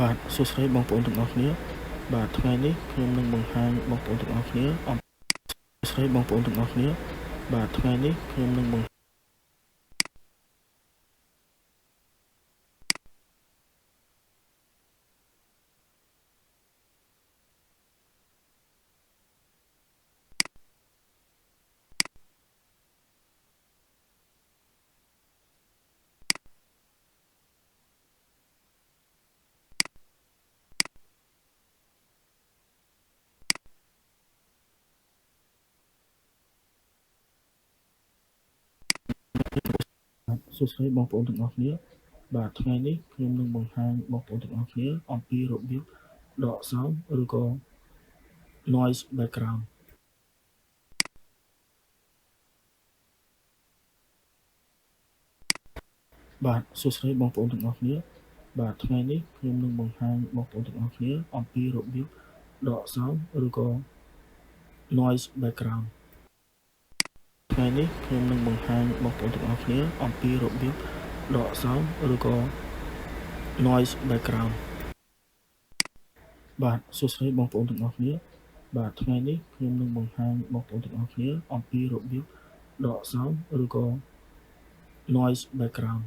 បាទសួស្តីបងប្អូនទាំងអស់គ្នាបាទថ្ងៃនេះខ្ញុំនឹងបង្ហាញបងប្អូនទាំងអស់គ្នាអំសួស្តីបងប្អូនទាំងអស់គ្នាបាទថ្ងៃនេះខ្ញុំនឹងបង្សួស្តីបងប្អូនទាំងអស់គ្នាបាទថ្ងៃនេះខ្ញុំនឹងបង្ហាញបងប្អូនទាំងអស់គ្នាអំពីរបៀបដក sound ឬក៏ noise background បាទសួស្តីបងប្អូនទាំងអស់គ្នាបាទថ្ងៃនេះខ្ញុំនឹងបង្ហាញបងប្អូនទាំងអស់គ្នាអំពីរបៀបដក sound ឬក៏ noise background ថ្ងៃនេះខ្ញុំនឹងបង្ហាញបងប្អូនទាំងអស់គ្នាអំពីរបៀបដក sound ឬក៏ noise background បាទសួស្តីបងប្អូនទាំងអស់គ្នាបាទថ្ងៃនេះខ្ញុំនឹងបង្ហាញបងប្អូនទាំងអស់គ្នាអំពីរបៀបដក sound ឬក៏ noise background